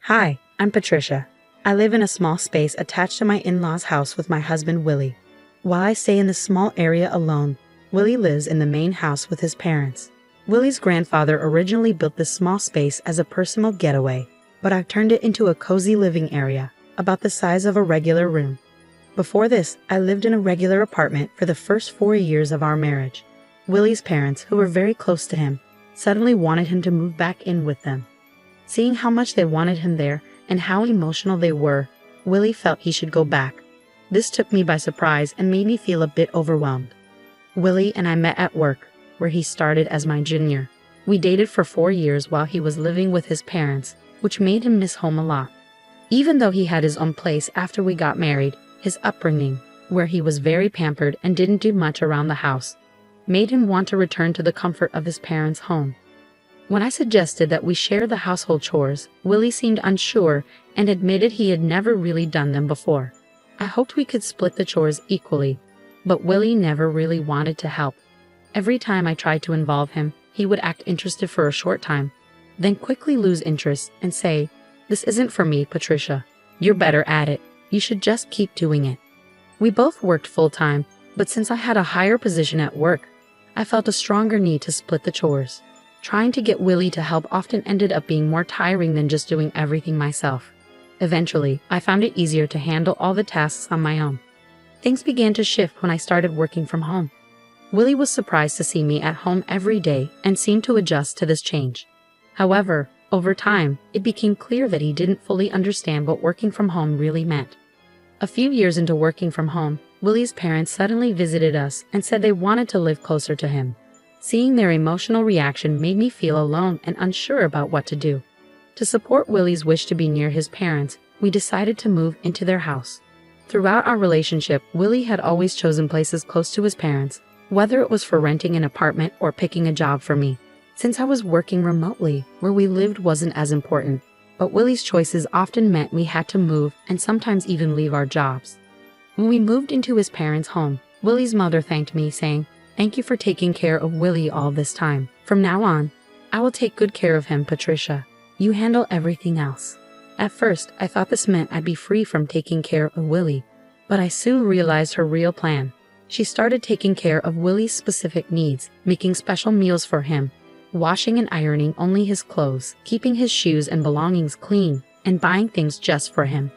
Hi, I'm Patricia. I live in a small space attached to my in-laws' house with my husband Willie. While I stay in this small area alone, Willie lives in the main house with his parents. Willie's grandfather originally built this small space as a personal getaway, but I've turned it into a cozy living area, about the size of a regular room. Before this, I lived in a regular apartment for the first 4 years of our marriage. Willie's parents, who were very close to him, suddenly wanted him to move back in with them. Seeing how much they wanted him there and how emotional they were, Willie felt he should go back. This took me by surprise and made me feel a bit overwhelmed. Willie and I met at work, where he started as my junior. We dated for 4 years while he was living with his parents, which made him miss home a lot. Even though he had his own place after we got married, his upbringing, where he was very pampered and didn't do much around the house, made him want to return to the comfort of his parents' home. When I suggested that we share the household chores, Willie seemed unsure and admitted he had never really done them before. I hoped we could split the chores equally, but Willie never really wanted to help. Every time I tried to involve him, he would act interested for a short time, then quickly lose interest and say, "This isn't for me, Patricia. You're better at it. You should just keep doing it." We both worked full-time, but since I had a higher position at work, I felt a stronger need to split the chores. Trying to get Willie to help often ended up being more tiring than just doing everything myself. Eventually, I found it easier to handle all the tasks on my own. Things began to shift when I started working from home. Willie was surprised to see me at home every day and seemed to adjust to this change. However, over time, it became clear that he didn't fully understand what working from home really meant. A few years into working from home, Willie's parents suddenly visited us and said they wanted to live closer to him. Seeing their emotional reaction made me feel alone and unsure about what to do. To support Willie's wish to be near his parents, we decided to move into their house. Throughout our relationship, Willie had always chosen places close to his parents, whether it was for renting an apartment or picking a job for me. Since I was working remotely, where we lived wasn't as important, but Willie's choices often meant we had to move and sometimes even leave our jobs. When we moved into his parents' home, Willie's mother thanked me, saying, "Thank you for taking care of Willie all this time. From now on, I will take good care of him, Patricia. You handle everything else." At first, I thought this meant I'd be free from taking care of Willie, but I soon realized her real plan. She started taking care of Willie's specific needs, making special meals for him, washing and ironing only his clothes, keeping his shoes and belongings clean, and buying things just for him.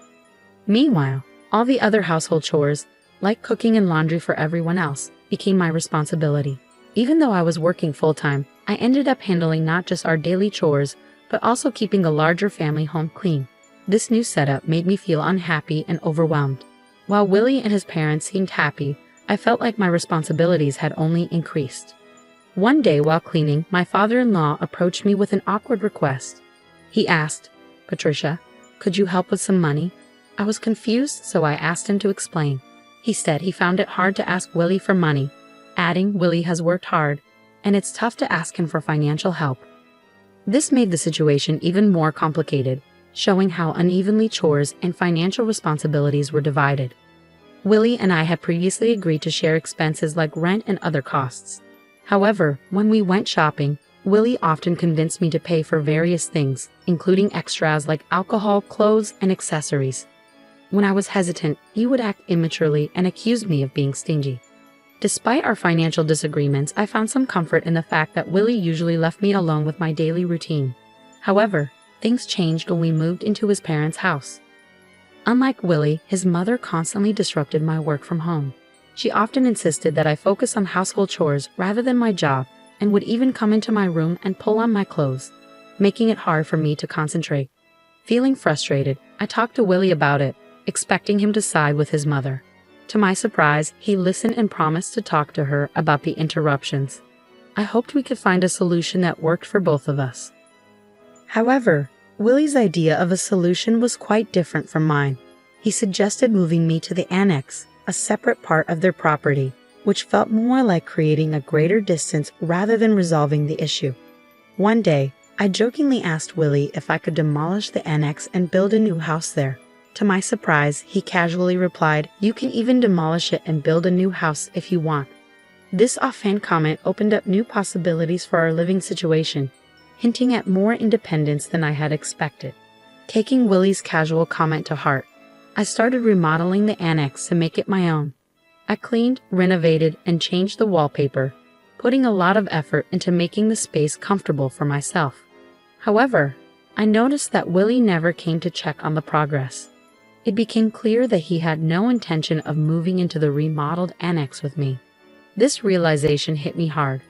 Meanwhile, all the other household chores, like cooking and laundry for everyone else, became my responsibility. Even though I was working full-time, I ended up handling not just our daily chores, but also keeping a larger family home clean. This new setup made me feel unhappy and overwhelmed. While Willie and his parents seemed happy, I felt like my responsibilities had only increased. One day while cleaning, my father-in-law approached me with an awkward request. He asked, "Patricia, could you help with some money?" I was confused, so I asked him to explain. He said he found it hard to ask Willie for money, adding, "Willie has worked hard, and it's tough to ask him for financial help." This made the situation even more complicated, showing how unevenly chores and financial responsibilities were divided. Willie and I had previously agreed to share expenses like rent and other costs. However, when we went shopping, Willie often convinced me to pay for various things, including extras like alcohol, clothes, and accessories. When I was hesitant, he would act immaturely and accuse me of being stingy. Despite our financial disagreements, I found some comfort in the fact that Willie usually left me alone with my daily routine. However, things changed when we moved into his parents' house. Unlike Willie, his mother constantly disrupted my work from home. She often insisted that I focus on household chores rather than my job, and would even come into my room and pull on my clothes, making it hard for me to concentrate. Feeling frustrated, I talked to Willie about it, expecting him to side with his mother. To my surprise, he listened and promised to talk to her about the interruptions. I hoped we could find a solution that worked for both of us. However, Willie's idea of a solution was quite different from mine. He suggested moving me to the annex, a separate part of their property, which felt more like creating a greater distance rather than resolving the issue. One day, I jokingly asked Willie if I could demolish the annex and build a new house there. To my surprise, he casually replied, "You can even demolish it and build a new house if you want." This offhand comment opened up new possibilities for our living situation, hinting at more independence than I had expected. Taking Willie's casual comment to heart, I started remodeling the annex to make it my own. I cleaned, renovated, and changed the wallpaper, putting a lot of effort into making the space comfortable for myself. However, I noticed that Willie never came to check on the progress. It became clear that he had no intention of moving into the remodeled annex with me. This realization hit me hard.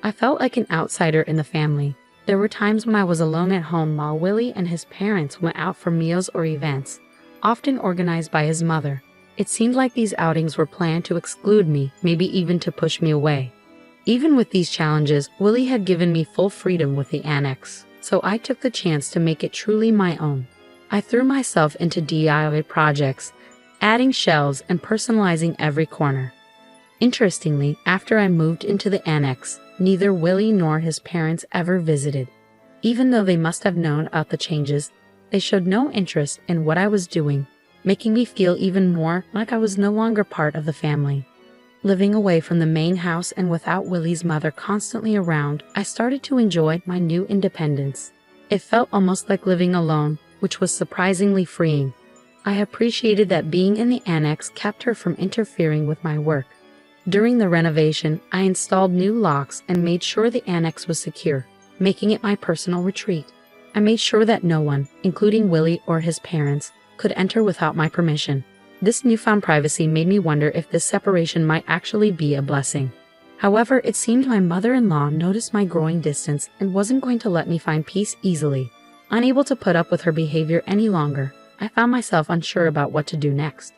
I felt like an outsider in the family. There were times when I was alone at home while Willie and his parents went out for meals or events, often organized by his mother. It seemed like these outings were planned to exclude me, maybe even to push me away. Even with these challenges, Willie had given me full freedom with the annex, so I took the chance to make it truly my own. I threw myself into DIY projects, adding shelves and personalizing every corner. Interestingly, after I moved into the annex, neither Willie nor his parents ever visited. Even though they must have known about the changes, they showed no interest in what I was doing, making me feel even more like I was no longer part of the family. Living away from the main house and without Willie's mother constantly around, I started to enjoy my new independence. It felt almost like living alone, which was surprisingly freeing. I appreciated that being in the annex kept her from interfering with my work. During the renovation, I installed new locks and made sure the annex was secure, making it my personal retreat. I made sure that no one, including Willie or his parents, could enter without my permission. This newfound privacy made me wonder if this separation might actually be a blessing. However, it seemed my mother-in-law noticed my growing distance and wasn't going to let me find peace easily. Unable to put up with her behavior any longer, I found myself unsure about what to do next.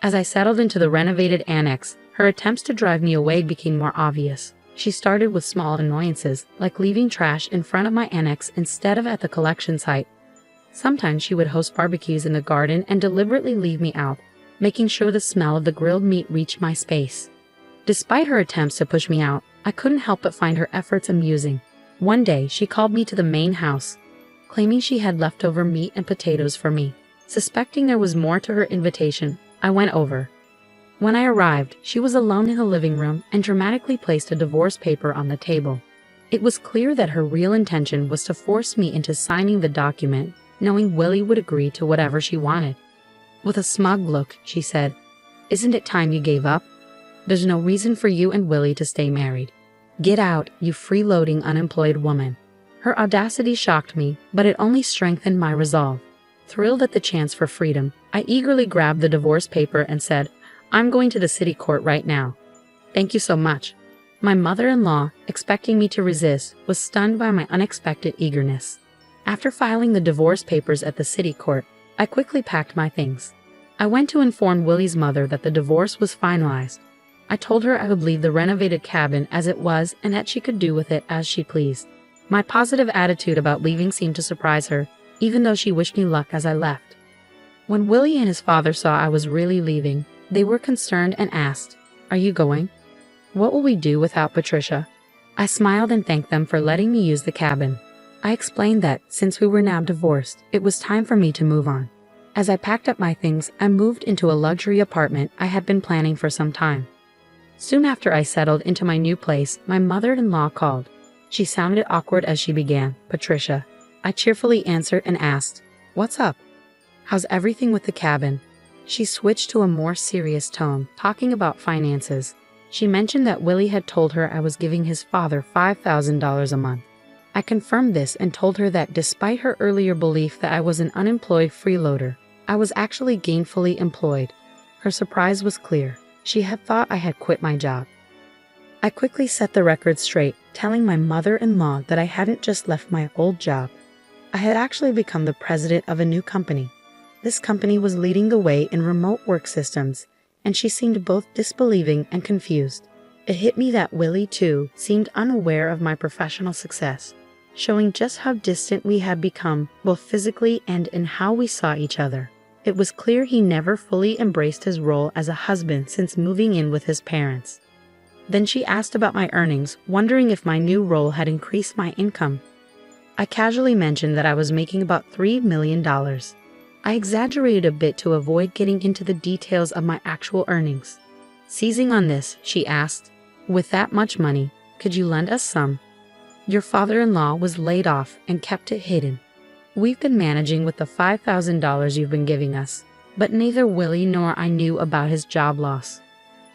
As I settled into the renovated annex, her attempts to drive me away became more obvious. She started with small annoyances, like leaving trash in front of my annex instead of at the collection site. Sometimes she would host barbecues in the garden and deliberately leave me out, making sure the smell of the grilled meat reached my space. Despite her attempts to push me out, I couldn't help but find her efforts amusing. One day, she called me to the main house, claiming she had leftover meat and potatoes for me. Suspecting there was more to her invitation, I went over. When I arrived, she was alone in the living room and dramatically placed a divorce paper on the table. It was clear that her real intention was to force me into signing the document, knowing Willie would agree to whatever she wanted. With a smug look, she said, "Isn't it time you gave up? There's no reason for you and Willie to stay married. Get out, you freeloading unemployed woman." Her audacity shocked me, but it only strengthened my resolve. Thrilled at the chance for freedom, I eagerly grabbed the divorce paper and said, "I'm going to the city court right now." "Thank you so much." My mother-in-law, expecting me to resist, was stunned by my unexpected eagerness. After filing the divorce papers at the city court, I quickly packed my things. I went to inform Willie's mother that the divorce was finalized. I told her I would leave the renovated cabin as it was and that she could do with it as she pleased. My positive attitude about leaving seemed to surprise her, even though she wished me luck as I left. When Willie and his father saw I was really leaving, they were concerned and asked, "Are you going? What will we do without Patricia?" I smiled and thanked them for letting me use the cabin. I explained that, since we were now divorced, it was time for me to move on. As I packed up my things, I moved into a luxury apartment I had been planning for some time. Soon after I settled into my new place, my mother-in-law called. She sounded awkward as she began, "Patricia." I cheerfully answered and asked, "What's up? How's everything with the cabin?" She switched to a more serious tone, talking about finances. She mentioned that Willie had told her I was giving his father $5,000 a month. I confirmed this and told her that despite her earlier belief that I was an unemployed freeloader, I was actually gainfully employed. Her surprise was clear. She had thought I had quit my job. I quickly set the record straight, telling my mother-in-law that I hadn't just left my old job. I had actually become the president of a new company. This company was leading the way in remote work systems, and she seemed both disbelieving and confused. It hit me that Willie, too, seemed unaware of my professional success, showing just how distant we had become, both physically and in how we saw each other. It was clear he never fully embraced his role as a husband since moving in with his parents. Then she asked about my earnings, wondering if my new role had increased my income. I casually mentioned that I was making about $3 million. I exaggerated a bit to avoid getting into the details of my actual earnings. Seizing on this, she asked, "With that much money, could you lend us some? Your father-in-law was laid off and kept it hidden." We've been managing with the $5,000 you've been giving us, but neither Willie nor I knew about his job loss.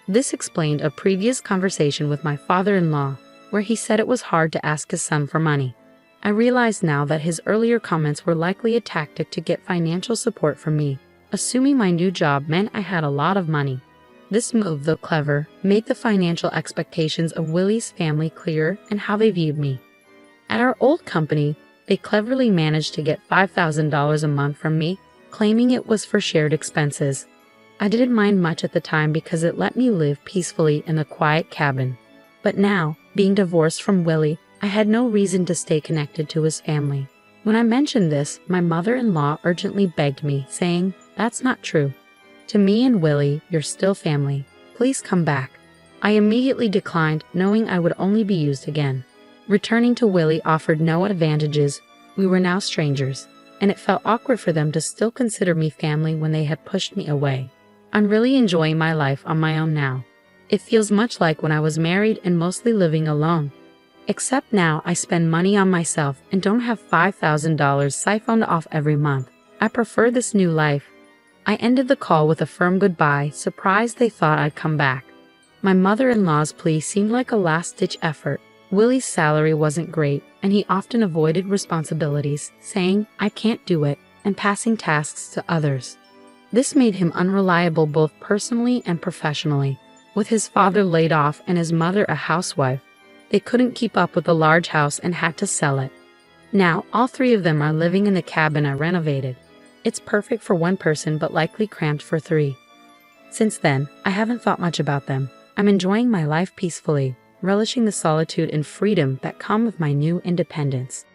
This explained a previous conversation with my father-in-law, where he said it was hard to ask his son for money. I realize now that his earlier comments were likely a tactic to get financial support from me, assuming my new job meant I had a lot of money. This move, though clever, made the financial expectations of Willie's family clearer and how they viewed me. At our old company, they cleverly managed to get $5,000 a month from me, claiming it was for shared expenses. I didn't mind much at the time because it let me live peacefully in the quiet cabin. But now, being divorced from Willie, I had no reason to stay connected to his family. When I mentioned this, my mother-in-law urgently begged me, saying, "That's not true. To me and Willie, you're still family. Please come back." I immediately declined, knowing I would only be used again. Returning to Willie offered no advantages. We were now strangers, and it felt awkward for them to still consider me family when they had pushed me away. I'm really enjoying my life on my own now. It feels much like when I was married and mostly living alone. Except now I spend money on myself and don't have $5,000 siphoned off every month. I prefer this new life. I ended the call with a firm goodbye, surprised they thought I'd come back. My mother-in-law's plea seemed like a last-ditch effort. Willie's salary wasn't great, and he often avoided responsibilities, saying, "I can't do it," and passing tasks to others. This made him unreliable both personally and professionally. With his father laid off and his mother a housewife, they couldn't keep up with the large house and had to sell it. Now, all three of them are living in the cabin I renovated. It's perfect for one person but likely cramped for three. Since then, I haven't thought much about them. I'm enjoying my life peacefully, relishing the solitude and freedom that come with my new independence.